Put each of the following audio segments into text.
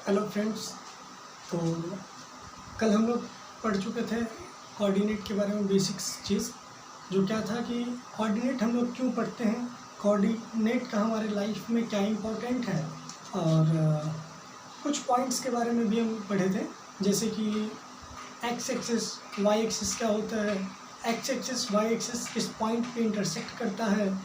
Hello friends. तो कल हम लोग पढ़ चुके थे कोऑर्डिनेट के बारे में बेसिक्स चीज़, जो क्या था कि कोऑर्डिनेट हम लोग क्यों पढ़ते हैं, कोऑर्डिनेट का हमारे लाइफ में क्या इम्पोर्टेंट है, और कुछ पॉइंट्स के बारे में भी हम पढ़े थे, जैसे कि एक्स एक्सिस वाई एक्सिस क्या होता है, एक्स एक्सिस वाई एक्सिस किस पॉइंट पे इंटरसेक्ट करता है,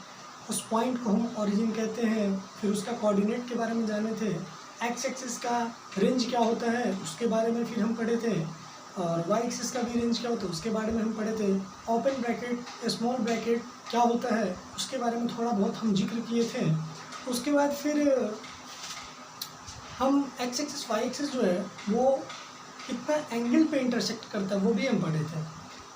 उस पॉइंट को हम ओरिजिन कहते हैं। फिर उसका कोऑर्डिनेट के बारे में जाने थे, एक्स एक्सिस का रेंज क्या होता है उसके बारे में फिर हम पढ़े थे, और वाई एक्सिस का भी रेंज क्या होता है उसके बारे में हम पढ़े थे। ओपन ब्रैकेट स्मॉल ब्रैकेट क्या होता है उसके बारे में थोड़ा बहुत हम जिक्र किए थे। उसके बाद फिर हम एक्स एक्सिस वाई एक्सिस जो है वो कितना एंगल पे इंटरसेक्ट करता है वो भी हम पढ़े थे।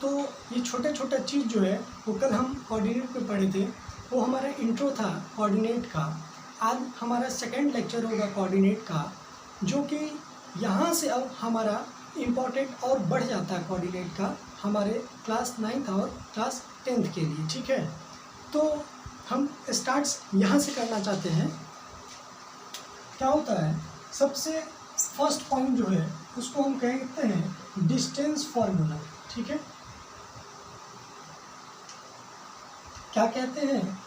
तो ये छोटा छोटा चीज़ जो है वो कल हम कोऑर्डिनेट पे पढ़े थे, वो हमारा इंट्रो था कोऑर्डिनेट का। आज हमारा सेकंड लेक्चर होगा कोऑर्डिनेट का, जो कि यहाँ से अब हमारा इम्पोर्टेंट और बढ़ जाता है कोऑर्डिनेट का हमारे क्लास 9th और क्लास 10th के लिए। ठीक है, तो हम स्टार्ट्स यहाँ से करना चाहते हैं। क्या होता है, सबसे फर्स्ट पॉइंट जो है उसको हम कहते हैं डिस्टेंस फॉर्मूला। ठीक है, क्या कहते हैं,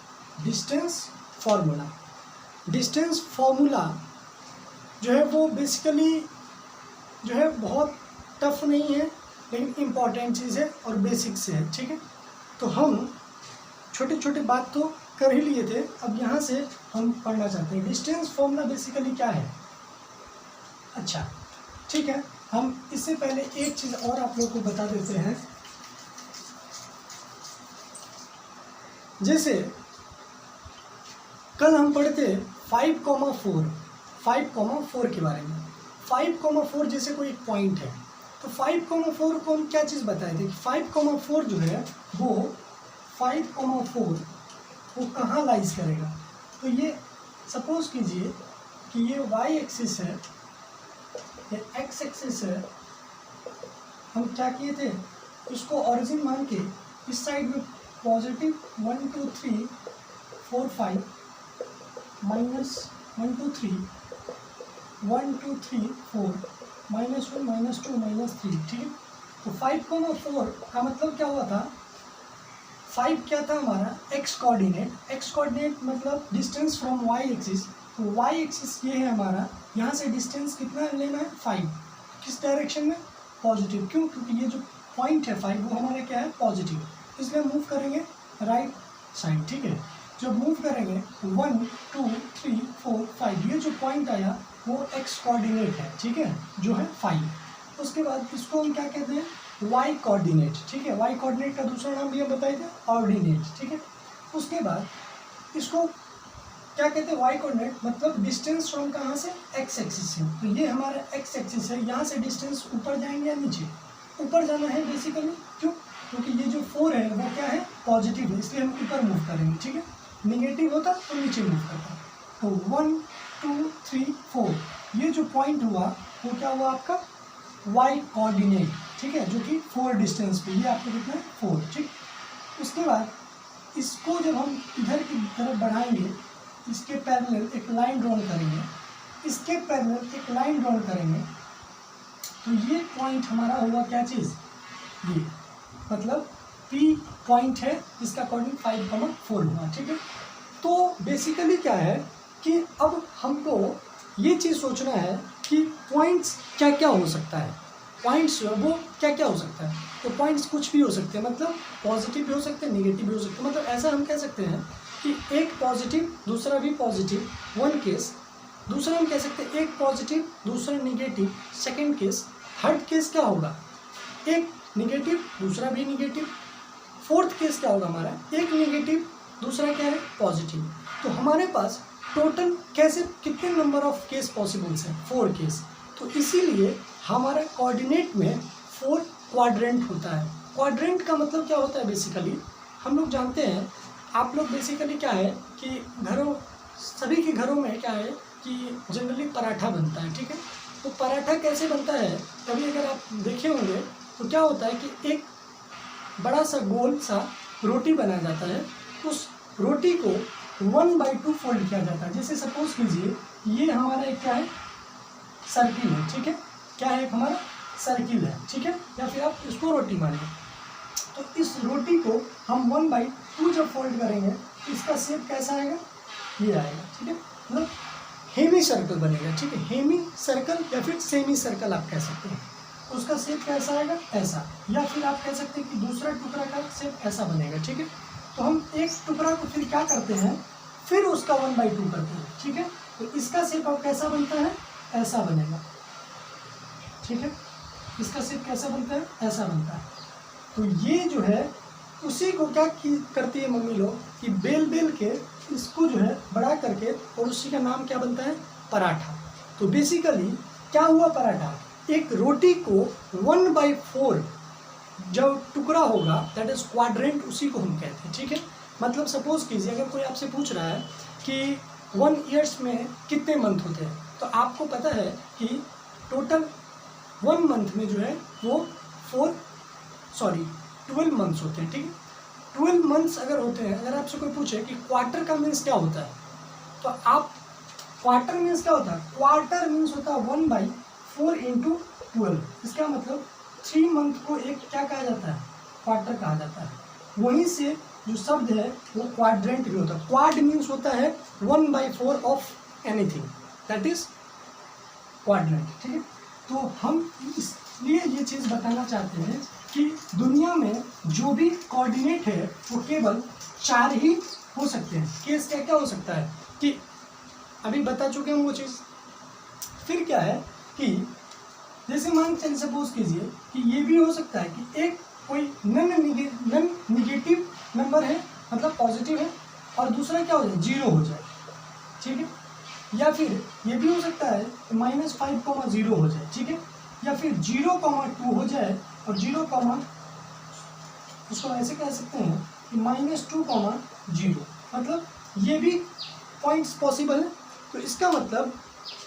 डिस्टेंस फॉर्मूला। डिस्टेंस फॉर्मूला जो है वो बेसिकली जो है बहुत टफ नहीं है, लेकिन इम्पॉर्टेंट चीज़ है और बेसिक से है। ठीक है, तो हम छोटे छोटे बात तो कर ही लिए थे, अब यहाँ से हम पढ़ना चाहते हैं डिस्टेंस फॉर्मूला बेसिकली क्या है। अच्छा ठीक है, हम इससे पहले एक चीज़ और आप लोग को बता देते हैं। जैसे कल हम पढ़े थे 5,4 के बारे में। 5,4 जैसे कोई एक पॉइंट है, तो 5,4 को हम क्या चीज़ बताए थे कि 5,4 जो है वो 5,4 वो कहाँ लाइज करेगा। तो ये सपोज कीजिए कि ये वाई एक्सिस है, ये एक्स एक्सिस है। हम क्या किए थे, उसको ओरिजिन मान के इस साइड में पॉजिटिव 1 2 3 4 5 -1 2 3 1 2 3 4 -1 -2 -3। ठीक है, तो 5,4 का मतलब क्या हुआ था, 5 क्या था हमारा एक्स कोऑर्डिनेट। एक्स कोऑर्डिनेट मतलब डिस्टेंस फ्रॉम वाई एक्सिस। तो वाई एक्सिस ये है हमारा, यहाँ से डिस्टेंस कितना लेना है 5, किस डायरेक्शन में, पॉजिटिव। क्यों, क्योंकि ये जो पॉइंट है 5 वो हमारा क्या है, पॉजिटिव, इसलिए मूव करेंगे राइट साइड। ठीक है, जब मूव करेंगे 1 2 3 4 5 ये जो पॉइंट आया वो एक्स कोऑर्डिनेट है। ठीक है, जो है 5। उसके बाद इसको हम क्या कहते हैं, वाई कोऑर्डिनेट। ठीक है, वाई कोऑर्डिनेट का दूसरा नाम भी हम बताए थे, ऑर्डिनेट। ठीक है, उसके बाद इसको क्या कहते हैं, वाई कोऑर्डिनेट मतलब डिस्टेंस फ्रॉम कहाँ से, एक्स एक्सिस से। तो ये हमारा एक्स एक्सिस है, यहाँ से डिस्टेंस ऊपर जाएंगे या नीचे, ऊपर जाना है बेसिकली। क्यों, क्योंकि ये जो 4 है वो क्या है, पॉजिटिव है, इसलिए हम ऊपर मूव करेंगे। ठीक है, निगेटिव होता तो नीचे मूव करता। तो 1 2 3 4 ये जो पॉइंट हुआ वो क्या हुआ आपका, वाई कोऑर्डिनेट। ठीक है, जो कि 4 डिस्टेंस पे, ये आपको कितना है 4। ठीक, उसके बाद इसको जब हम इधर की तरफ बढ़ाएंगे, इसके पैरेलल एक लाइन ड्रॉ करेंगे, इसके पैरेलल एक लाइन ड्रॉ करेंगे, तो ये पॉइंट हमारा होगा क्या चीज़, ये मतलब P पॉइंट है जिसका अकॉर्डिंग 5,4 हुआ। ठीक है, तो बेसिकली क्या है कि अब हमको ये चीज़ सोचना है कि पॉइंट्स क्या क्या हो सकता है, पॉइंट्स वो क्या क्या हो सकता है। तो पॉइंट्स कुछ भी हो सकते हैं, मतलब पॉजिटिव भी हो सकते हैं, नेगेटिव भी हो सकते हैं। मतलब ऐसा हम कह सकते हैं कि एक पॉजिटिव दूसरा भी पॉजिटिव, वन केस। दूसरा हम कह सकते हैं एक पॉजिटिव दूसरा negative, second case. Third case क्या होगा, एक निगेटिव दूसरा भी निगेटिव। फोर्थ केस क्या होगा हमारा, एक नेगेटिव दूसरा क्या है, पॉजिटिव। तो हमारे पास टोटल कैसे कितने नंबर ऑफ केस पॉसिबल्स हैं, 4 केस। तो इसीलिए हमारा कोऑर्डिनेट में 4 क्वाड्रेंट होता है। क्वाड्रेंट का मतलब क्या होता है, बेसिकली हम लोग जानते हैं, आप लोग बेसिकली क्या है कि घरों, सभी के घरों में क्या है कि जनरली पराठा बनता है। ठीक है, तो पराठा कैसे बनता है, कभी अगर आप देखे होंगे तो क्या होता है कि एक बड़ा सा गोल सा रोटी बनाया जाता है, उस रोटी को 1/2 फोल्ड किया जाता है। जैसे सपोज कीजिए ये हमारा एक क्या है, सर्किल है, ठीक है, क्या है, एक हमारा सर्किल है, ठीक है, या फिर आप इसको रोटी मानिए। तो इस रोटी को हम 1/2 जब फोल्ड करेंगे तो इसका शेप कैसा आएगा, ये आएगा, ठीक है, मतलब हेमी सर्कल बनेगा, ठीक है, हेमी सर्कल या फिर सेमी सर्कल आप कह सकते हैं। उसका शेप कैसा आएगा, ऐसा, या फिर आप कह सकते हैं कि दूसरा टुकड़ा का शेप ऐसा बनेगा, ठीक है। तो हम एक टुकड़ा को फिर क्या करते हैं, फिर उसका 1/2 करते हैं, ठीक है। तो इसका शेप अब कैसा बनता है, ऐसा बनेगा, ठीक है, इसका शेप कैसा बनता है, ऐसा बनता है। तो ये जो है उसी को क्या करती है मम्मी लोग कि बेल बेल के इसको जो है बड़ा करके, और उसी का नाम क्या बनता है, पराठा। तो बेसिकली क्या हुआ, पराठा, एक रोटी को 1/4 जब टुकड़ा होगा दैट इज क्वाड्रेंट, उसी को हम कहते हैं, ठीक है। मतलब सपोज कीजिए अगर कोई आपसे पूछ रहा है कि 1 ईयर्स में कितने मंथ होते हैं, तो आपको पता है कि टोटल 1 मंथ में जो है वो 12 मंथ्स होते हैं, ठीक है। 12 मंथ्स अगर होते हैं, अगर आपसे कोई पूछे कि क्वार्टर का मीन्स क्या होता है, तो आप क्वार्टर मीन्स क्या होता है, क्वार्टर मीन्स होता है 1/4 × 12। इसका मतलब 3 मंथ को एक क्या कहा जाता है, क्वार्टर कहा जाता है। वहीं से जो शब्द है वो क्वाड्रेंट भी होता है। क्वाड मीन्स होता है 1/4 of anything, that is quadrant, ठीक है। तो हम इसलिए ये चीज़ बताना चाहते हैं कि दुनिया में जो भी कोऑर्डिनेट है वो केवल 4 ही हो सकते हैं। केस क्या क्या हो सकता है कि अभी बता चुके हैं वो चीज़। फिर क्या है कि जैसे मान चलिए सपोज कीजिए कि ये भी हो सकता है कि एक कोई नन निगेटिव नंबर है, मतलब पॉजिटिव है, और दूसरा क्या हो जाए, 0 हो जाए, ठीक है। या फिर ये भी हो सकता है कि -5,0 हो जाए, ठीक है, या फिर 0,2 हो जाए, और 0, उसको ऐसे कह सकते हैं कि -2,0, मतलब ये भी पॉइंट्स पॉसिबल है। तो इसका मतलब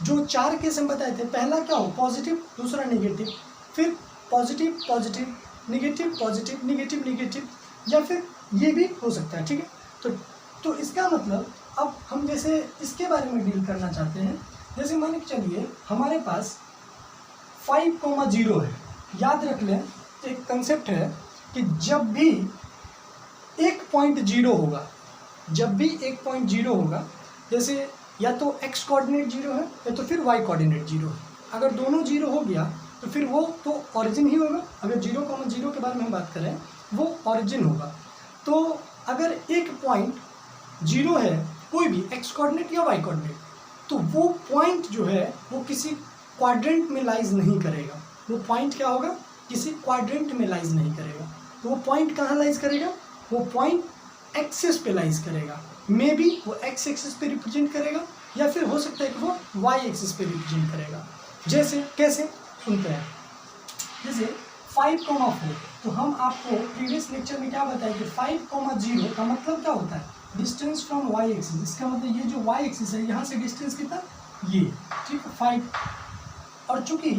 जो 4 केस हम बताए थे, पहला क्या हो, पॉजिटिव, दूसरा नेगेटिव, फिर positive positive, negative positive, negative negative, या फिर ये भी हो सकता है, ठीक है। तो इसका मतलब अब हम जैसे इसके बारे में डील करना चाहते हैं। जैसे मान के चलिए हमारे पास 5,0 है। याद रख लें, एक कंसेप्ट है कि जब भी 1.0 होगा, जब भी 1.0 होगा, जैसे या तो x कोऑर्डिनेट 0 है या तो फिर y कोऑर्डिनेट 0 है। अगर दोनों 0 हो गया तो फिर वो तो ऑरिजिन ही होगा। अगर 0,0 के बारे में हम बात करें वो ऑरिजिन होगा। तो अगर एक पॉइंट 0 है, कोई भी x कोऑर्डिनेट या y कोऑर्डिनेट, तो वो पॉइंट जो है वो किसी क्वाड्रेंट में लाइज नहीं करेगा। वो पॉइंट क्या होगा, किसी क्वाड्रेंट में लाइज नहीं करेगा। तो वो पॉइंट कहाँ लाइज करेगा, वो पॉइंट एक्सिस पे लाइज करेगा। मे बी वो एक्स एक्सिस पे रिप्रेजेंट करेगा, या फिर हो सकता है कि वो वाई एक्सिस पे रिप्रेजेंट करेगा। जैसे कैसे सुनते हैं, जैसे 5,4, तो हम आपको प्रीवियस लेक्चर में क्या बताया कि 5,0 का मतलब क्या होता है, डिस्टेंस फ्रॉम वाई एक्सिस। इसका मतलब ये जो वाई एक्सिस है यहाँ से डिस्टेंस कितना, ये, ठीक है, 5। और चूंकि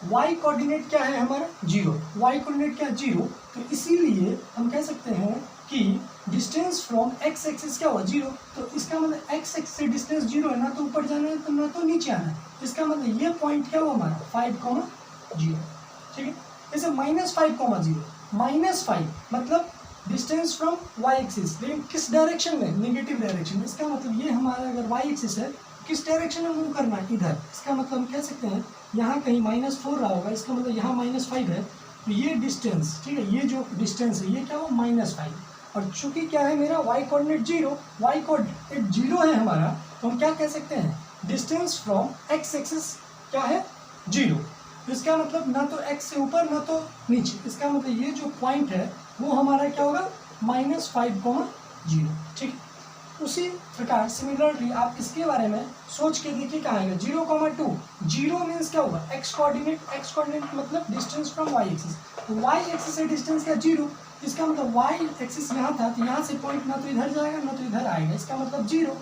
वाई कोऑर्डिनेट क्या है हमारा, 0, वाई कोऑर्डिनेट क्या है, 0, तो इसीलिए हम कह सकते हैं कि डिस्टेंस फ्रॉम एक्स एक्सिस क्या हुआ, 0। तो इसका मतलब एक्स एक्सिस से डिस्टेंस 0 है, ना तो ऊपर जाना है तो ना तो नीचे आना है। इसका मतलब ये पॉइंट क्या हुआ हमारा 5,0, ठीक है। जैसे -5,0, -5 मतलब डिस्टेंस फ्रॉम वाई एक्सिस, लेकिन किस डायरेक्शन में, नेगेटिव डायरेक्शन में। इसका मतलब ये हमारा अगर वाई एक्सिस है, किस डायरेक्शन में मूव करना है, इधर। इसका मतलब हम कह सकते हैं यहाँ कहीं -4 रहा होगा, इसका मतलब यहाँ -5 है। तो ये डिस्टेंस, ठीक है, ये जो डिस्टेंस है ये क्या हुआ, -5। और चूंकि क्या है मेरा वाई कोऑर्डिनेट 0, वाई कोऑर्डिनेट 0 है हमारा, तो हम क्या कह सकते हैं, डिस्टेंस फ्रॉम एक्स एक्सिस क्या है, 0। तो इसका मतलब ना तो एक्स से ऊपर ना तो नीचे। इसका मतलब ये जो पॉइंट है वो हमारा क्या होगा, -5,0, ठीक है। उसी प्रकार सिमिलरली आप इसके बारे में सोच के देखिए कहाँ आएगा, 0,2, 0 मीन्स क्या होगा, एक्स कोऑर्डिनेट, एक्स कोऑर्डिनेट मतलब डिस्टेंस फ्रॉम वाई एक्सिस। तो वाई एक्सिस से डिस्टेंस क्या, 0। इसका मतलब वाई एक्सिस यहाँ था, तो यहाँ से पॉइंट ना तो इधर जाएगा ना तो इधर आएगा, इसका मतलब 0।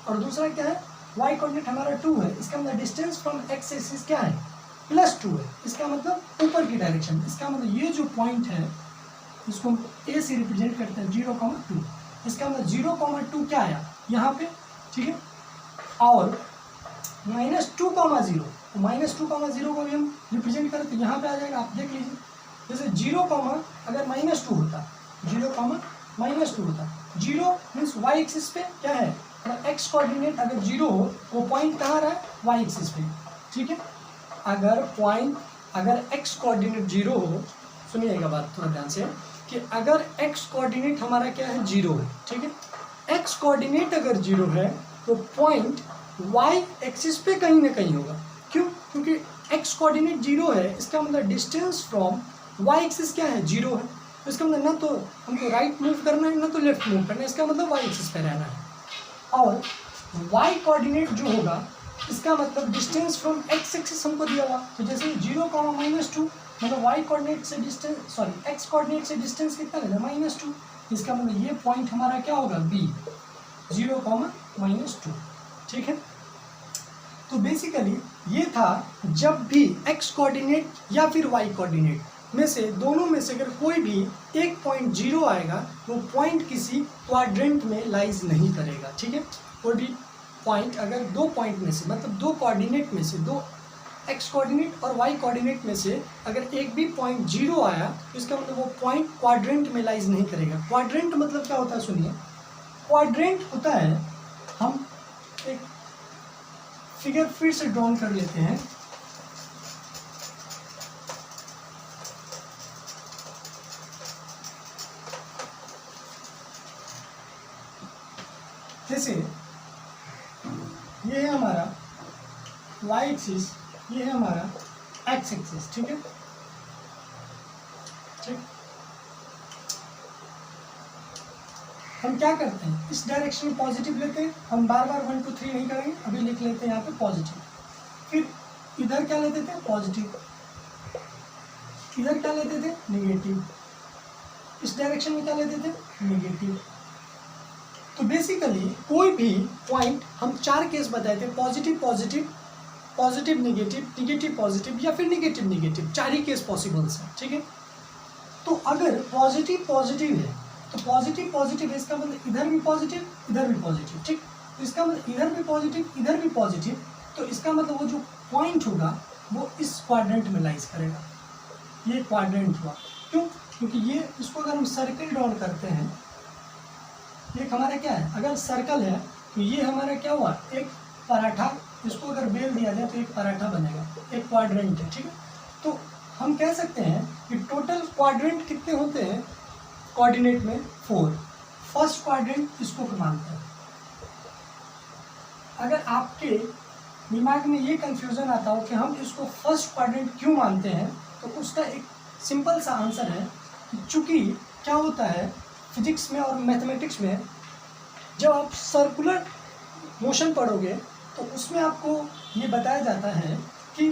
और दूसरा क्या है, वाई कोऑर्डिनेट हमारा 2 है, इसका मतलब डिस्टेंस फ्रॉम एक्स एक्सिस क्या है, +2 है, इसका मतलब ऊपर की डायरेक्शन। इसका मतलब ये जो पॉइंट है इसको हम ए से रिप्रेजेंट करते हैं, 0,2। इसका मतलब 0,2 क्या आया यहाँ पे, ठीक है। और -2,0 तो -2, 0 को भी हम रिप्रेजेंट करें तो यहाँ पे आ जाएगा, आप देख लीजिए। जैसे 0, अगर -2 होता, 0, -2 होता, 0 मीन्स वाई एक्सिस पे क्या है, मतलब एक्स कोऑर्डिनेट अगर 0 हो वो पॉइंट कहाँ रहा है, वाई एक्सिस पे, ठीक है। अगर एक्स कोऑर्डिनेट 0 हो, सुनिएगा बात थोड़ा ध्यान से, कि अगर एक्स कोऑर्डिनेट हमारा क्या है, 0 है, ठीक है। एक्स कोऑर्डिनेट अगर 0 है तो पॉइंट वाई एक्सिस पे कहीं ना कहीं होगा। क्यों? क्योंकि एक्स कोऑर्डिनेट 0 है, इसका मतलब डिस्टेंस फ्रॉम वाई एक्सिस क्या है, 0 है। तो इसका मतलब ना तो हमको राइट मूव करना है ना तो लेफ्ट मूव करना है, इसका मतलब वाई एक्सिस पे रहना है। और वाई कोऑर्डिनेट जो होगा इसका मतलब डिस्टेंस फ्रॉम एक्स एक्सिस हमको दिया हुआ, तो जैसे 0, -2 मतलब वाई कोऑर्डिनेट से डिस्टेंस, सॉरी एक्स कोऑर्डिनेट से डिस्टेंस कितना लेना, -2। इसका मतलब ये पॉइंट हमारा क्या होगा, बी, 0, -2, ठीक है। तो बेसिकली ये था, जब भी एक्स कोऑर्डिनेट या फिर वाई कोऑर्डिनेट में से, दोनों में से अगर कोई भी एक पॉइंट 0 आएगा वो पॉइंट किसी क्वाड्रेंट में लाइज नहीं करेगा, ठीक है। कोई भी पॉइंट अगर दो पॉइंट में से, मतलब दो कोऑर्डिनेट में से, दो एक्स कोऑर्डिनेट और वाई कोऑर्डिनेट में से अगर एक भी पॉइंट 0 आया तो इसका मतलब वो पॉइंट क्वाड्रेंट में लाइज नहीं करेगा। क्वाड्रेंट मतलब क्या होता है, सुनिए। क्वाड्रेंट होता है, हम एक फिगर फिर से ड्रॉ कर लेते हैं। जैसे ये है हमारा वाई एक्सिस, ये है हमारा एक्स एक्सिस, ठीक है, ठीक। हम क्या करते हैं, इस डायरेक्शन में पॉजिटिव लेते हैं, हम बार बार 1 2 3 नहीं करेंगे, अभी लिख लेते हैं यहाँ पे पॉजिटिव। फिर इधर क्या लेते थे, पॉजिटिव, इधर क्या लेते थे, नेगेटिव, इस डायरेक्शन में क्या लेते थे, नेगेटिव। तो बेसिकली कोई भी पॉइंट, हम 4 केस बताए थे, positive positive, positive negative, negative positive या फिर नेगेटिव नेगेटिव, 4 ही केस पॉसिबल्स हैं, ठीक है। तो अगर पॉजिटिव पॉजिटिव है तो पॉजिटिव पॉजिटिव है, इसका मतलब इधर भी पॉजिटिव, इधर भी पॉजिटिव, ठीक। तो इसका मतलब इधर भी पॉजिटिव, इधर भी पॉजिटिव, तो इसका मतलब वो जो पॉइंट होगा वो इस क्वाड्रेंट में लाइज करेगा। ये क्वाड्रेंट हुआ, क्यों? क्योंकि ये, इसको अगर हम सर्कल ड्रॉ करते हैं, ये हमारा क्या है, अगर सर्कल है तो ये हमारा क्या हुआ, एक पराठा, इसको अगर बेल दिया जाए तो एक पराठा बनेगा, एक क्वाड्रेंट है, ठीक है। तो हम कह सकते हैं कि टोटल क्वाड्रेंट कितने होते हैं कोऑर्डिनेट में, 4। फर्स्ट क्वाड्रेंट इसको मानते हैं। अगर आपके दिमाग में ये कंफ्यूजन आता हो कि हम इसको फर्स्ट क्वाड्रेंट क्यों मानते हैं, तो उसका एक सिंपल सा आंसर है कि चूंकि क्या होता है फिजिक्स में और मैथमेटिक्स में, जब आप सर्कुलर मोशन पढ़ोगे तो उसमें आपको ये बताया जाता है कि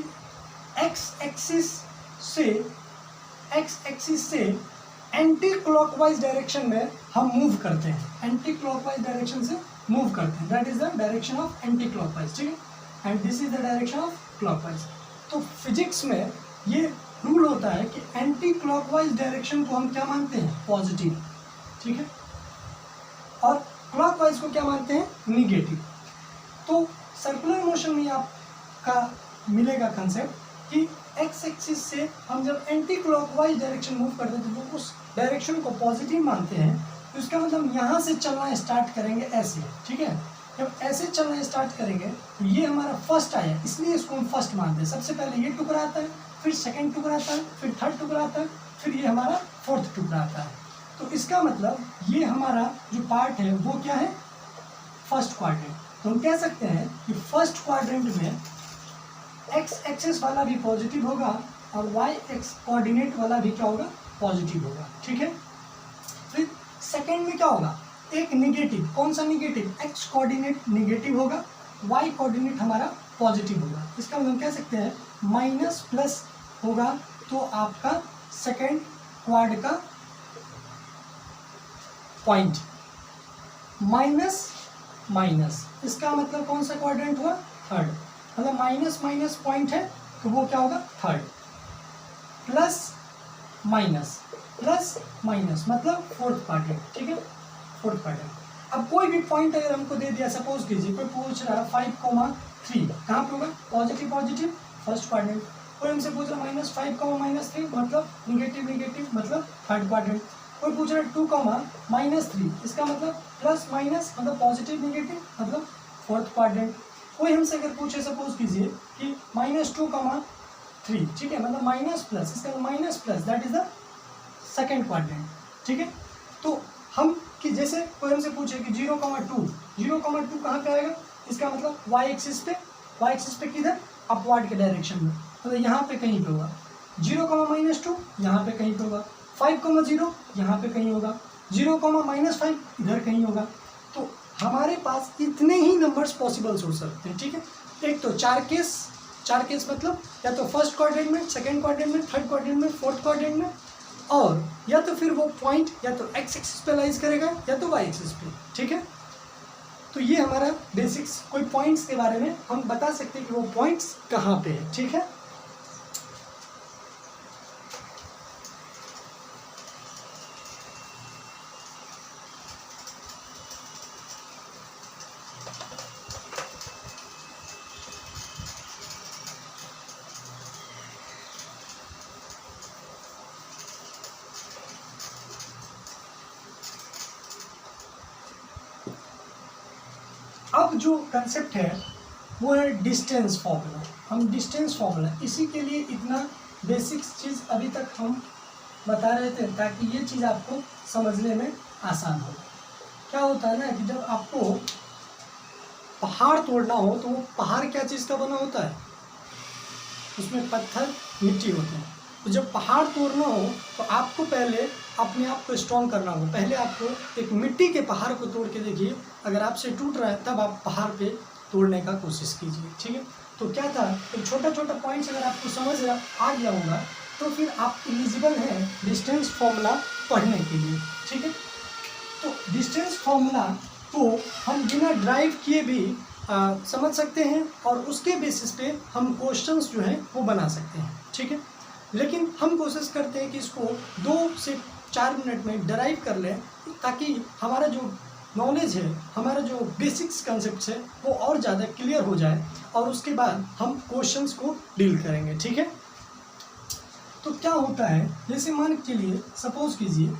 एक्स एक्सिस से एंटी क्लॉकवाइज डायरेक्शन में हम मूव करते हैं, एंटी क्लॉकवाइज डायरेक्शन से मूव करते हैं, that is the direction of anti clockwise, ठीक है, and this is the direction of clockwise. तो फिजिक्स में ये रूल होता है कि एंटी क्लॉकवाइज डायरेक्शन को हम क्या मानते हैं, पॉजिटिव, ठीक है, और क्लॉकवाइज को क्या मानते हैं, निगेटिव। तो सर्कुलर मोशन में आपका मिलेगा कंसेप्ट कि एक्स एक्सिस से हम जब एंटी क्लॉकवाइज डायरेक्शन मूव करते हैं तो उस डायरेक्शन को पॉजिटिव मानते हैं, तो इसका मतलब हम यहाँ से चलना स्टार्ट करेंगे ऐसे, ठीक है। जब ऐसे चलना स्टार्ट करेंगे तो ये हमारा फर्स्ट आया, इसलिए इसको हम फर्स्ट मानते हैं। सबसे पहले ये टुकड़ा आता है, फिर सेकंड टुकड़ा आता है, फिर थर्ड टुकड़ा आता है, फिर ये हमारा फोर्थ टुकड़ा आता है। तो इसका मतलब ये हमारा जो पार्ट है वो क्या है, फर्स्ट क्वाड्रेंट। तो हम कह सकते हैं कि फर्स्ट क्वाड्रेंट में एक्स एक्सिस वाला भी पॉजिटिव होगा और वाई एक्स कोऑर्डिनेट वाला भी क्या होगा, पॉजिटिव होगा, ठीक है। फिर सेकंड में क्या होगा, एक निगेटिव, कौन सा निगेटिव, एक्स कोऑर्डिनेट निगेटिव होगा, वाई कोऑर्डिनेट हमारा पॉजिटिव होगा। इसका मतलब हम कह सकते हैं माइनस प्लस होगा तो आपका सेकंड क्वाड का पॉइंट, माइनस माइनस, इसका मतलब कौन सा क्वाड्रेंट हुआ, थर्ड, मतलब माइनस माइनस पॉइंट है तो वो क्या होगा, थर्ड, प्लस माइनस मतलब फोर्थ क्वाड्रेंट, ठीक है, फोर्थ क्वाड्रेंट। अब कोई भी पॉइंट अगर हमको दे दिया, सपोज कीजिए कोई पूछ रहा है 5,3 कहाँ पे होगा, पॉजिटिव पॉजिटिव, फर्स्ट क्वाड्रेंट। कोई हमसे पूछ रहा है -5, मतलब निगेटिव निगेटिव मतलब थर्ड क्वाड्रेंट। कोई पूछ रहा है 2, इसका मतलब प्लस माइनस मतलब पॉजिटिव निगेटिव मतलब फोर्थ क्वाड्रेंट। कोई हमसे अगर पूछे सपोज कीजिए कि -2, 3, ठीक है, मतलब माइनस प्लस, इसका minus plus that is the second quadrant, ठीक है। तो हम कि जैसे कोई हमसे पूछे कि 0,2 कहाँ पे आएगा, इसका मतलब y एक्सिस पे किधर, अपवर्ड के डायरेक्शन में, मतलब यहाँ पे कहीं पे होगा। 0,-2 यहाँ पे कहीं पे होगा। 5,0 यहाँ पे कहीं होगा। 0,-5 इधर कहीं होगा। तो हमारे पास इतने ही नंबर्स पॉसिबल्स हो सकते हैं, ठीक है। एक तो चार केस मतलब या तो फर्स्ट क्वाड्रेंट में, सेकेंड क्वाड्रेंट में, थर्ड क्वाड्रेंट में, फोर्थ क्वाड्रेंट में, और या तो फिर वो पॉइंट या तो एक्स एक्सिस पे लाइज करेगा या तो वाई एक्सिस पे, ठीक है। तो ये हमारा बेसिक्स, कोई पॉइंट्स के बारे में हम बता सकते हैं कि वो पॉइंट्स कहाँ पे है, ठीक है। अब जो कंसेप्ट है वो है डिस्टेंस फॉर्मूला। हम डिस्टेंस फॉर्मूला, इसी के लिए इतना बेसिक्स चीज़ अभी तक हम बता रहे थे ताकि ये चीज़ आपको समझने में आसान हो। क्या होता है ना कि जब आपको पहाड़ तोड़ना हो तो वो पहाड़ क्या चीज़ का बना होता है, उसमें पत्थर मिट्टी होते हैं। तो जब पहाड़ तोड़ना हो तो आपको पहले अपने आप को स्ट्रॉन्ग करना होगा। पहले आपको एक मिट्टी के पहाड़ को तोड़ के देखिए, अगर आपसे टूट रहा है तब आप पहाड़ पे तोड़ने का कोशिश कीजिए, ठीक है। तो क्या था, एक छोटा छोटा पॉइंट्स अगर आपको समझ आ गया होगा तो फिर आप एलिजिबल हैं डिस्टेंस फॉर्मूला पढ़ने के लिए, ठीक है। तो डिस्टेंस फॉर्मूला को हम बिना ड्राइव किए भी समझ सकते हैं और उसके बेसिस पे हम क्वेश्चंस जो हैं वो बना सकते हैं, ठीक है। लेकिन हम कोशिश करते हैं कि इसको 2 से 4 मिनट में डराइव कर लें ताकि हमारा जो नॉलेज है, हमारा जो बेसिक्स कंसेप्ट है वो और ज़्यादा क्लियर हो जाए और उसके बाद हम क्वेश्चंस को डील करेंगे, ठीक है। तो क्या होता है, जैसे मान के लिए सपोज कीजिए